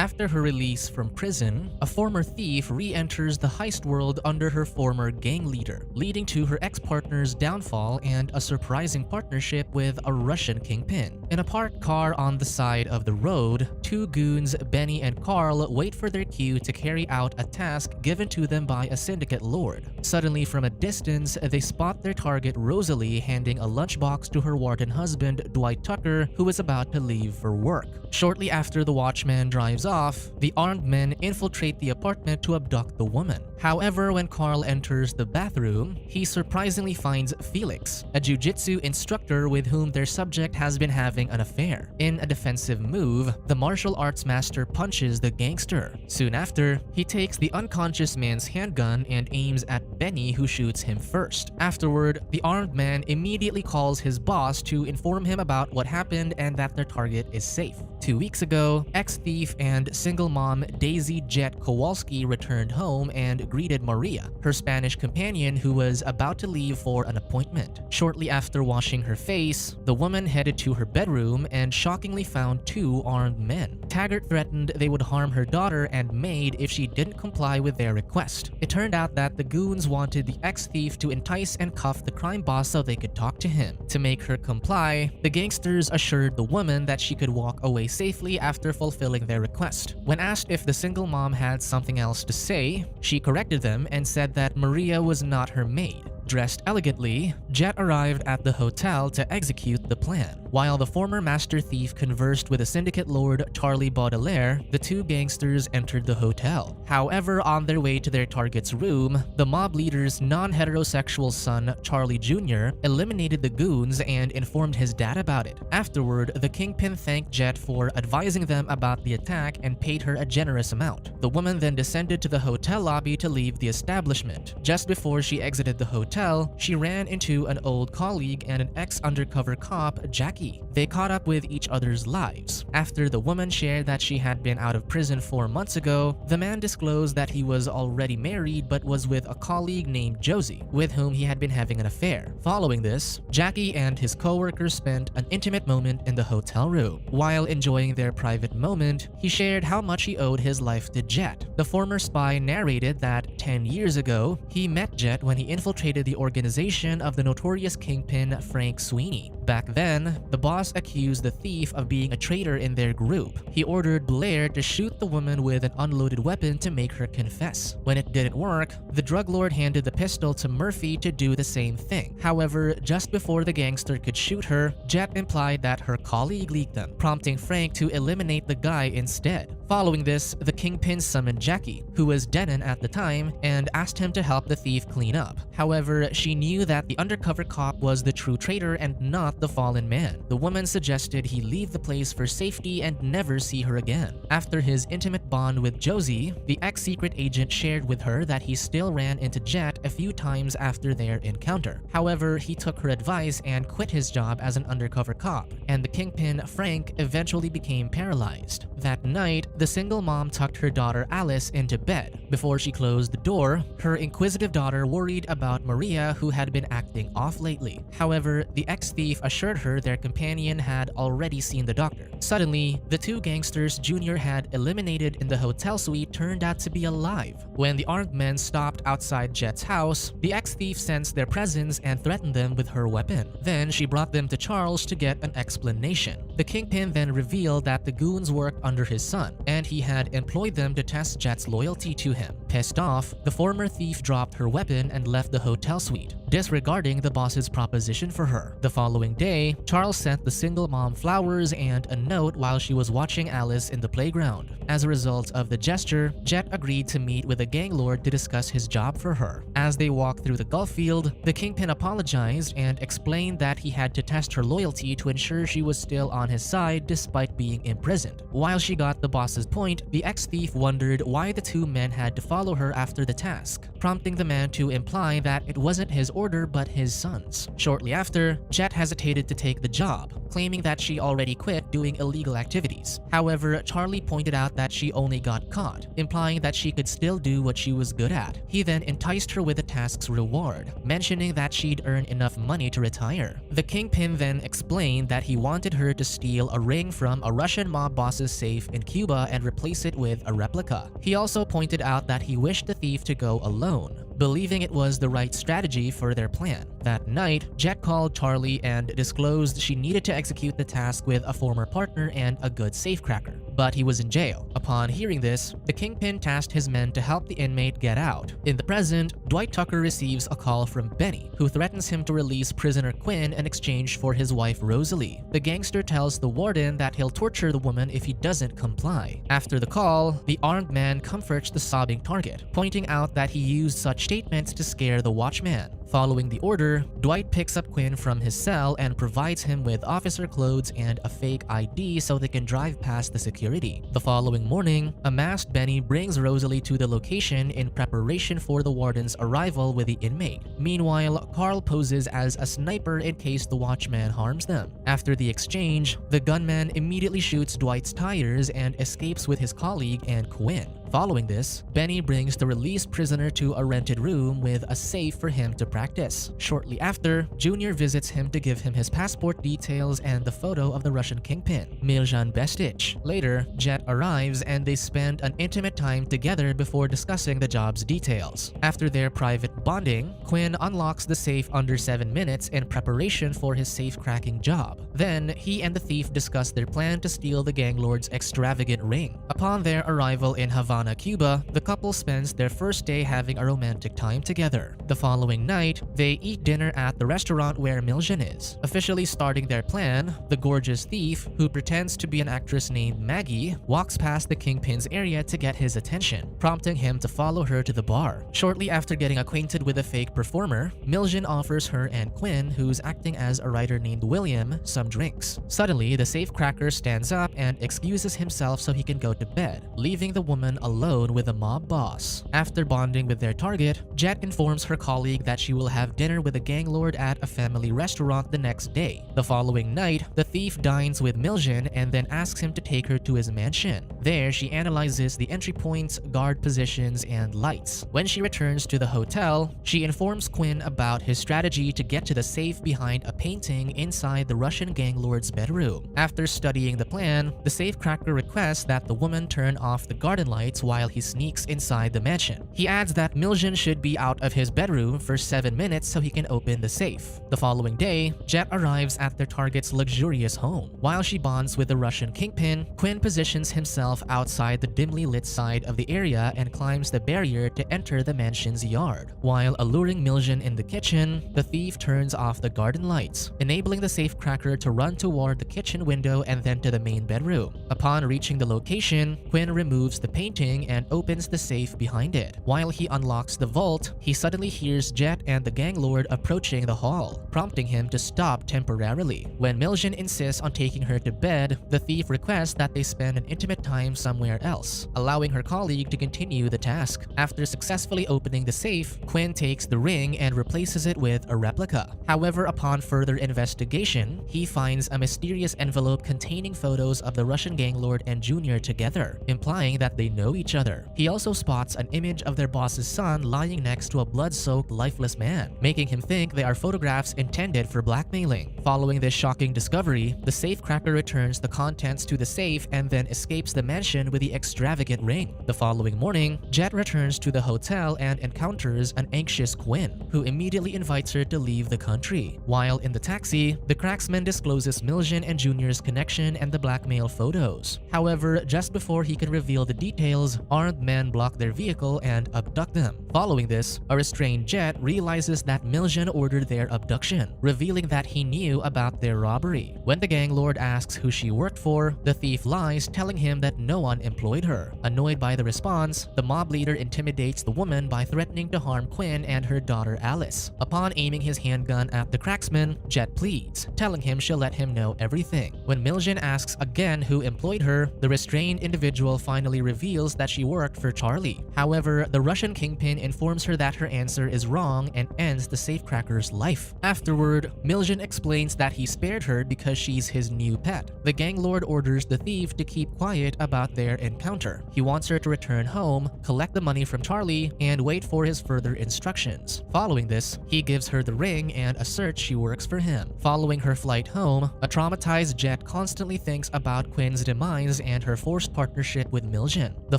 After her release from prison, a former thief re-enters the heist world under her former gang leader, leading to her ex-partner's downfall and a surprising partnership with a Russian kingpin. In a parked car on the side of the road, two goons, Benny and Carl, wait for their cue to carry out a task given to them by a syndicate lord. Suddenly, from a distance, they spot their target Rosalie handing a lunchbox to her warden husband, Dwight Tucker, who is about to leave for work. Shortly after the watchman drives off, the armed men infiltrate the apartment to abduct the woman. However, when Carl enters the bathroom, he surprisingly finds Felix, a jiu-jitsu instructor with whom their subject has been having an affair. In a defensive move, the martial arts master punches the gangster. Soon after, he takes the unconscious man's handgun and aims at Benny, who shoots him first. Afterward, the armed man immediately calls his boss to inform him about what happened and that their target is safe. 2 weeks ago, ex-thief and single mom Daisy Jett Kowalski returned home and greeted Maria, her Spanish companion who was about to leave for an appointment. Shortly after washing her face, the woman headed to her bedroom and shockingly found two armed men. Taggart threatened they would harm her daughter and maid if she didn't comply with their request. It turned out that the goons wanted the ex-thief to entice and cuff the crime boss so they could talk to him. To make her comply, the gangsters assured the woman that she could walk away safely after fulfilling their request. When asked if the single mom had something else to say, she corrected them and said that Maria was not her maid. Dressed elegantly, Jett arrived at the hotel to execute the plan. While the former master thief conversed with a syndicate lord, Charlie Baudelaire, the two gangsters entered the hotel. However, on their way to their target's room, the mob leader's non-heterosexual son, Charlie Jr., eliminated the goons and informed his dad about it. Afterward, the kingpin thanked Jett for advising them about the attack and paid her a generous amount. The woman then descended to the hotel lobby to leave the establishment. Just before she exited the hotel, she ran into an old colleague and an ex-undercover cop, Jackie. They caught up with each other's lives. After the woman shared that she had been out of prison 4 months ago, the man disclosed that he was already married but was with a colleague named Josie, with whom he had been having an affair. Following this, Jackie and his co-workers spent an intimate moment in the hotel room. While enjoying their private moment, he shared how much he owed his life to Jett. The former spy narrated that 10 years ago, he met Jett when he infiltrated the organization of the notorious kingpin Frank Sweeney. Back then, the boss accused the thief of being a traitor in their group. He ordered Blair to shoot the woman with an unloaded weapon to make her confess. When it didn't work, the drug lord handed the pistol to Murphy to do the same thing. However, just before the gangster could shoot her, Jett implied that her colleague leaked them, prompting Frank to eliminate the guy instead. Following this, the kingpin summoned Jackie, who was Denon at the time, and asked him to help the thief clean up. However, she knew that the undercover cop was the true traitor and not the fallen man. The woman suggested he leave the place for safety and never see her again. After his intimate bond with Josie, the ex-secret agent shared with her that he still ran into Jett a few times after their encounter. However, he took her advice and quit his job as an undercover cop, and the kingpin, Frank, eventually became paralyzed. That night, the single mom tucked her daughter Alice into bed. Before she closed the door, her inquisitive daughter worried about Maria, who had been acting off lately. However, the ex-thief assured her their companion had already seen the doctor. Suddenly, the two gangsters Junior had eliminated in the hotel suite turned out to be alive. When the armed men stopped outside Jett's house, the ex-thief sensed their presence and threatened them with her weapon. Then she brought them to Charles to get an explanation. The kingpin then revealed that the goons worked under his son, and he had employed them to test Jett's loyalty to him. Pissed off, the former thief dropped her weapon and left the hotel suite, disregarding the boss's proposition for her. The following day, Charles sent the single mom flowers and a note while she was watching Alice in the playground. As a result of the gesture, Jett agreed to meet with a gang lord to discuss his job for her. As they walked through the golf field, the kingpin apologized and explained that he had to test her loyalty to ensure she was still on his side despite being imprisoned. While she got the boss's point, the ex-thief wondered why the two men had to follow follow her after the task, prompting the man to imply that it wasn't his order but his son's. Shortly after, Jett hesitated to take the job, claiming that she already quit doing illegal activities. However, Charlie pointed out that she only got caught, implying that she could still do what she was good at. He then enticed her with the task's reward, mentioning that she'd earn enough money to retire. The kingpin then explained that he wanted her to steal a ring from a Russian mob boss's safe in Cuba and replace it with a replica. He also pointed out that he wished the thief to go alone, believing it was the right strategy for their plan. That night, Jett called Charlie and disclosed she needed to execute the task with a former partner and a good safecracker, but he was in jail. Upon hearing this, the kingpin tasked his men to help the inmate get out. In the present, Dwight Tucker receives a call from Benny, who threatens him to release prisoner Quinn in exchange for his wife Rosalie. The gangster tells the warden that he'll torture the woman if he doesn't comply. After the call, the armed man comforts the sobbing target, pointing out that he used such statements to scare the watchman. Following the order, Dwight picks up Quinn from his cell and provides him with officer clothes and a fake ID so they can drive past the security. The following morning, a masked Benny brings Rosalie to the location in preparation for the warden's arrival with the inmate. Meanwhile, Carl poses as a sniper in case the watchman harms them. After the exchange, the gunman immediately shoots Dwight's tires and escapes with his colleague and Quinn. Following this, Benny brings the released prisoner to a rented room with a safe for him to practice. Shortly after, Junior visits him to give him his passport details and the photo of the Russian kingpin, Miljan Bestich. Later, Jett arrives and they spend an intimate time together before discussing the job's details. After their private bonding, Quinn unlocks the safe under 7 minutes in preparation for his safe-cracking job. Then, he and the thief discuss their plan to steal the gang lord's extravagant ring. Upon their arrival in Havana, Cuba, the couple spends their first day having a romantic time together. The following night, they eat dinner at the restaurant where Miljan is. Officially starting their plan, the gorgeous thief, who pretends to be an actress named Maggie, walks past the kingpin's area to get his attention, prompting him to follow her to the bar. Shortly after getting acquainted with the fake performer, Miljan offers her and Quinn, who's acting as a writer named William, some drinks. Suddenly, the safecracker stands up and excuses himself so he can go to bed, leaving the woman alone with the mob boss. After bonding with their target, Jett informs her colleague that she will have dinner with the gang lord at a family restaurant the next day. The following night, the thief dines with Miljan and then asks him to take her to his mansion. There, she analyzes the entry points, guard positions, and lights. When she returns to the hotel, she informs Quinn about his strategy to get to the safe behind a painting inside the Russian gang lord's bedroom. After studying the plan, the safecracker requests that the woman turn off the garden lights while he sneaks inside the mansion. He adds that Miljan should be out of his bedroom for 7 minutes so he can open the safe. The following day, Jett arrives at their target's luxurious home. While she bonds with the Russian kingpin, Quinn positions himself outside the dimly lit side of the area and climbs the barrier to enter the mansion's yard. While alluring Miljan in the kitchen, the thief turns off the garden lights, enabling the safecracker to run toward the kitchen window and then to the main bedroom. Upon reaching the location, Quinn removes the painting and opens the safe behind it. While he unlocks the vault, he suddenly hears Jett and the gang lord approaching the hall, prompting him to stop temporarily. When Miljan insists on taking her to bed, the thief requests that they spend an intimate time somewhere else, allowing her colleague to continue the task. After successfully opening the safe, Quinn takes the ring and replaces it with a replica. However, upon further investigation, he finds a mysterious envelope containing photos of the Russian gang lord and Junior together, implying that they know each other. He also spots an image of their boss's son lying next to a blood-soaked, lifeless man, making him think they are photographs intended for blackmailing. Following this shocking discovery, the safecracker returns the contents to the safe and then escapes the mansion with the extravagant ring. The following morning, Jett returns to the hotel and encounters an anxious Quinn, who immediately invites her to leave the country. While in the taxi, the cracksman discloses Miljan and Junior's connection and the blackmail photos. However, just before he can reveal the details, armed men block their vehicle and abduct them. Following this, a restrained Jett realizes that Miljan ordered their abduction, revealing that he knew about their robbery. When the gang lord asks who she worked for, the thief lies, telling him that no one employed her. Annoyed by the response, the mob leader intimidates the woman by threatening to harm Quinn and her daughter Alice. Upon aiming his handgun at the cracksman, Jett pleads, telling him she'll let him know everything. When Miljan asks again who employed her, the restrained individual finally reveals reveals that she worked for Charlie. However, the Russian kingpin informs her that her answer is wrong and ends the safecracker's life. Afterward, Miljan explains that he spared her because she's his new pet. The gang lord orders the thief to keep quiet about their encounter. He wants her to return home, collect the money from Charlie, and wait for his further instructions. Following this, he gives her the ring and asserts she works for him. Following her flight home, a traumatized Jett constantly thinks about Quinn's demise and her forced partnership with Miljan. The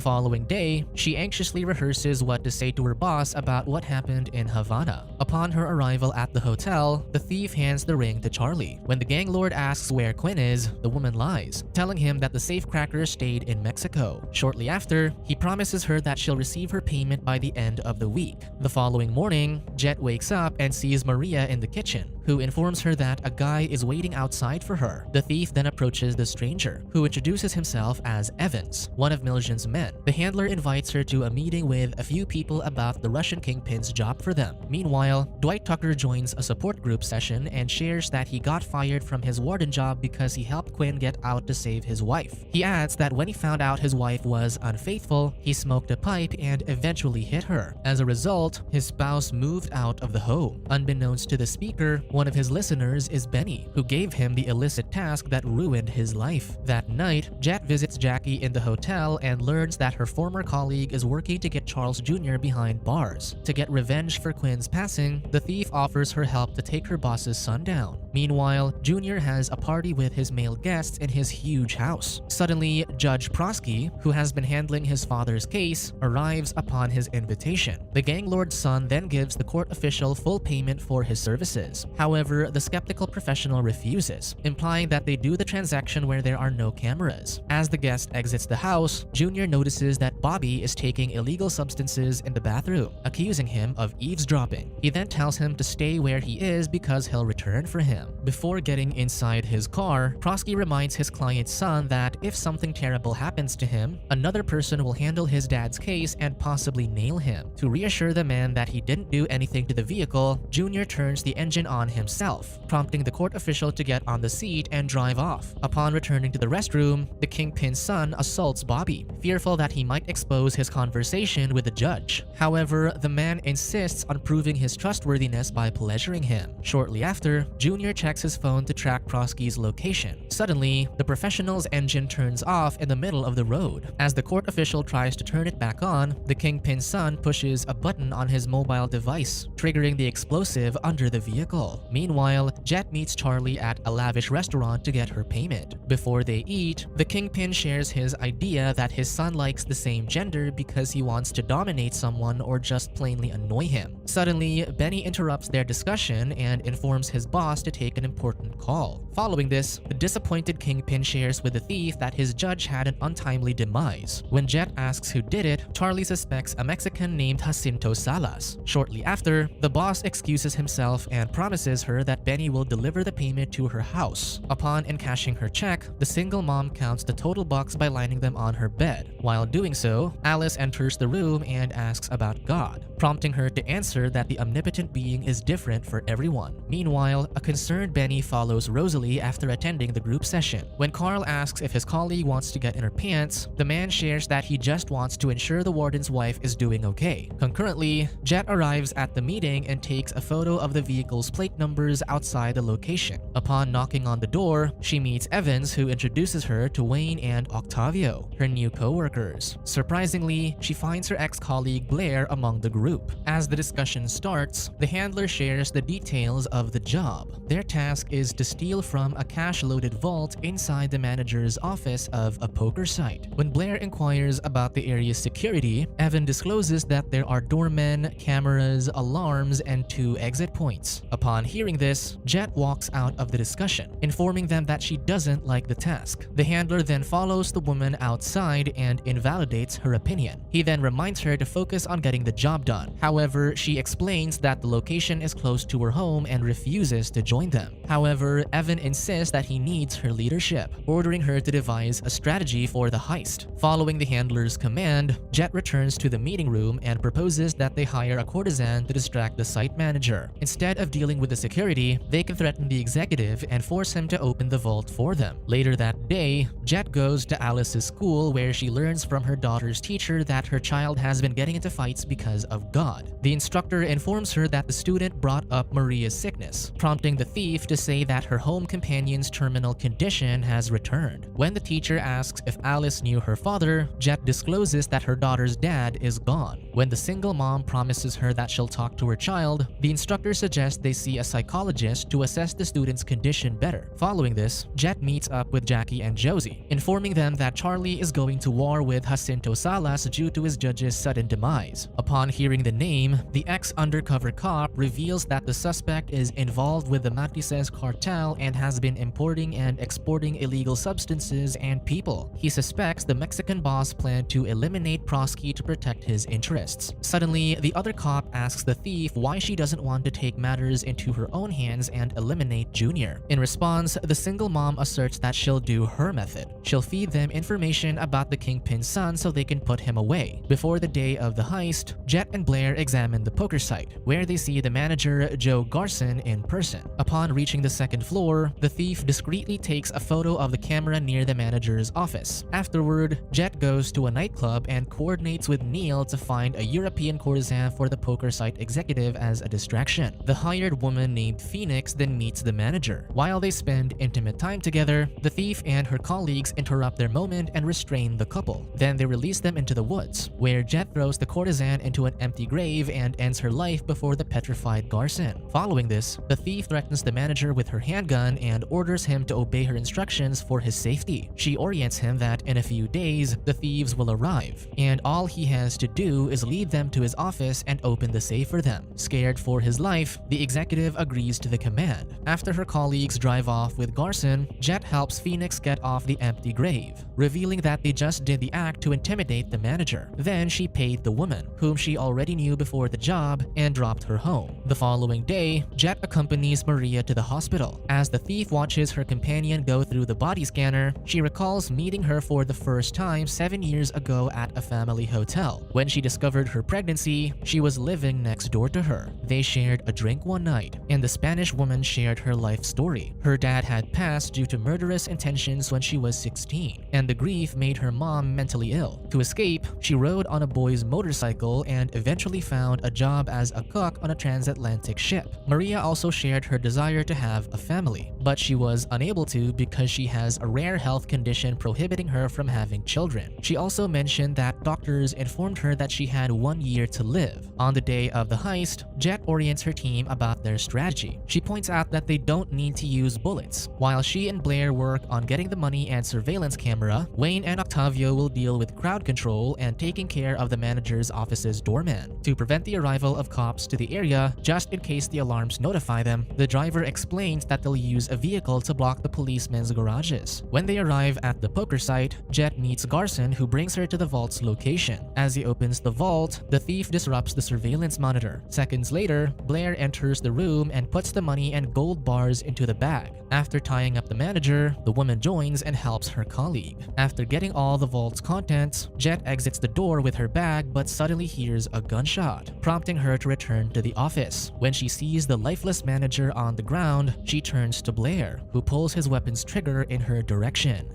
following day, she anxiously rehearses what to say to her boss about what happened in Havana. Upon her arrival at the hotel, the thief hands the ring to Charlie. When the gang lord asks where Quinn is, the woman lies, telling him that the safecracker stayed in Mexico. Shortly after, he promises her that she'll receive her payment by the end of the week. The following morning, Jett wakes up and sees Maria in the kitchen, who informs her that a guy is waiting outside for her. The thief then approaches the stranger, who introduces himself as Evans, one of Miljan's men. The handler invites her to a meeting with a few people about the Russian kingpin's job for them. Meanwhile, Dwight Tucker joins a support group session and shares that he got fired from his warden job because he helped Quinn get out to save his wife. He adds that when he found out his wife was unfaithful, he smoked a pipe and eventually hit her. As a result, his spouse moved out of the home. Unbeknownst to the speaker, one of his listeners is Benny, who gave him the illicit task that ruined his life. That night, Jett visits Jackie in the hotel and learns that her former colleague is working to get Charles Jr. behind bars. To get revenge for Quinn's passing, the thief offers her help to take her boss's son down. Meanwhile, Jr. has a party with his male guests in his huge house. Suddenly, Judge Prosky, who has been handling his father's case, arrives upon his invitation. The gang lord's son then gives the court official full payment for his services. However, the skeptical professional refuses, implying that they do the transaction where there are no cameras. As the guest exits the house, Jr. notices that Bobby is taking illegal substances in the bathroom, accusing him of eavesdropping. He then tells him to stay where he is because he'll return for him. Before getting inside his car, Prosky reminds his client's son that if something terrible happens to him, another person will handle his dad's case and possibly nail him. To reassure the man that he didn't do anything to the vehicle, Jr. turns the engine on himself, prompting the court official to get on the seat and drive off. Upon returning to the restroom, the kingpin's son assaults Bobby, fearful that he might expose his conversation with the judge. However, the man insists on proving his trustworthiness by pleasuring him. Shortly after, Jr. checks his phone to track Prosky's location. Suddenly, the professional's engine turns off in the middle of the road. As the court official tries to turn it back on, the kingpin's son pushes a button on his mobile device, triggering the explosive under the vehicle. Meanwhile, Jett meets Charlie at a lavish restaurant to get her payment. Before they eat, the kingpin shares his idea that his son likes the same gender because he wants to dominate someone or just plainly annoy him. Suddenly, Benny interrupts their discussion and informs his boss to take an important call. Following this, the disappointed kingpin shares with the thief that his judge had an untimely demise. When Jett asks who did it, Charlie suspects a Mexican named Jacinto Salas. Shortly after, the boss excuses himself and promises her that Benny will deliver the payment to her house. Upon encashing her check, the single mom counts the total bucks by lining them on her bed. While doing so, Alice enters the room and asks about God, prompting her to answer that the omnipotent being is different for everyone. Meanwhile, a concerned Benny follows Rosalie after attending the group session. When Carl asks if his colleague wants to get in her pants, the man shares that he just wants to ensure the warden's wife is doing okay. Concurrently, Jett arrives at the meeting and takes a photo of the vehicle's plate numbers outside the location. Upon knocking on the door, she meets Evans, who introduces her to Wayne and Octavio, her new co-workers. Surprisingly, she finds her ex-colleague Blair among the group. As the discussion starts, the handler shares the details of the job. Their task is to steal from a cash-loaded vault inside the manager's office of a poker site. When Blair inquires about the area's security, Evan discloses that there are doormen, cameras, alarms, and 2 exit points. Upon hearing this, Jett walks out of the discussion, informing them that she doesn't like the task. The handler then follows the woman outside and invalidates her opinion. He then reminds her to focus on getting the job done. However, she explains that the location is close to her home and refuses to join them. However, However, Evan insists that he needs her leadership, ordering her to devise a strategy for the heist. Following the handler's command, Jett returns to the meeting room and proposes that they hire a courtesan to distract the site manager. Instead of dealing with the security, they can threaten the executive and force him to open the vault for them. Later that day, Jett goes to Alice's school where she learns from her daughter's teacher that her child has been getting into fights because of God. The instructor informs her that the student brought up Maria's sickness, prompting the thief to say that her home companion's terminal condition has returned. When the teacher asks if Alice knew her father, Jett discloses that her daughter's dad is gone. When the single mom promises her that she'll talk to her child, the instructor suggests they see a psychologist to assess the student's condition better. Following this, Jett meets up with Jackie and Josie, informing them that Charlie is going to war with Jacinto Salas due to his judge's sudden demise. Upon hearing the name, the ex-undercover cop reveals that the suspect is involved with the Matices cartel and has been importing and exporting illegal substances and people. He suspects the Mexican boss planned to eliminate Prosky to protect his interests. Suddenly, the other cop asks the thief why she doesn't want to take matters into her own hands and eliminate Junior. In response, the single mom asserts that she'll do her method. She'll feed them information about the kingpin's son so they can put him away. Before the day of the heist, Jett and Blair examine the poker site, where they see the manager, Joe Garson, in person. Upon reaching the second floor, the thief discreetly takes a photo of the camera near the manager's office. Afterward, Jett goes to a nightclub and coordinates with Neil to find a European courtesan for the poker site executive as a distraction. The hired woman named Phoenix then meets the manager. While they spend intimate time together, the thief and her colleagues interrupt their moment and restrain the couple. Then they release them into the woods, where Jett throws the courtesan into an empty grave and ends her life before the petrified Garson. Following this, the thief threatens the manager with her handgun and orders him to obey her instructions for his safety. She orients him that in a few days, the thieves will arrive, and all he has to do is lead them to his office and open the safe for them. Scared for his life, the executive agrees to the command. After her colleagues drive off with Garson, Jett helps Phoenix get off the empty grave, revealing that they just did the act to intimidate the manager. Then she paid the woman, whom she already knew before the job, and dropped her home. The following day, Jett accompanies Maria to the hospital. As the thief watches her companion go through the body scanner, she recalls meeting her for the first time 7 years ago at a family hotel. When she discovered her pregnancy, she was living next door to her. They shared a drink one night, and the Spanish woman shared her life story. Her dad had passed due to murderous intentions when she was 16, and the grief made her mom mentally ill. To escape, she rode on a boy's motorcycle and eventually found a job as a cook on a transatlantic ship. Maria also shared her desire to have a family, but she was unable to because she has a rare health condition prohibiting her from having children. She also mentioned that doctors informed her that she had 1 year to live. On the day of the heist, Jett orients her team about their strategy. She points out that they don't need to use bullets. While she and Blair work on getting the money and surveillance camera, Wayne and Octavio will deal with crowd control and taking care of the manager's office's doorman. To prevent the arrival of cops to the area, just in case the alarms notify them, the driver explains that they'll use a vehicle to block the policemen's garages. When they arrive at the poker site, Jett meets Garson, who brings her to the vault's location. As he opens the vault, the thief disrupts the surveillance monitor. Seconds later, Blair enters the room and puts the money and gold bars into the bag. After tying up the manager, the woman joins and helps her colleague. After getting all the vault's contents, Jett exits the door with her bag but suddenly hears a gunshot, prompting her to return to the office. When she sees the lifeless manager on the ground, she turns to Blair, who pulls his weapon's trigger in her direction.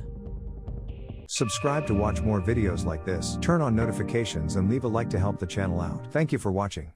Subscribe to watch more videos like this, turn on notifications and leave a like to help the channel out. Thank you for watching.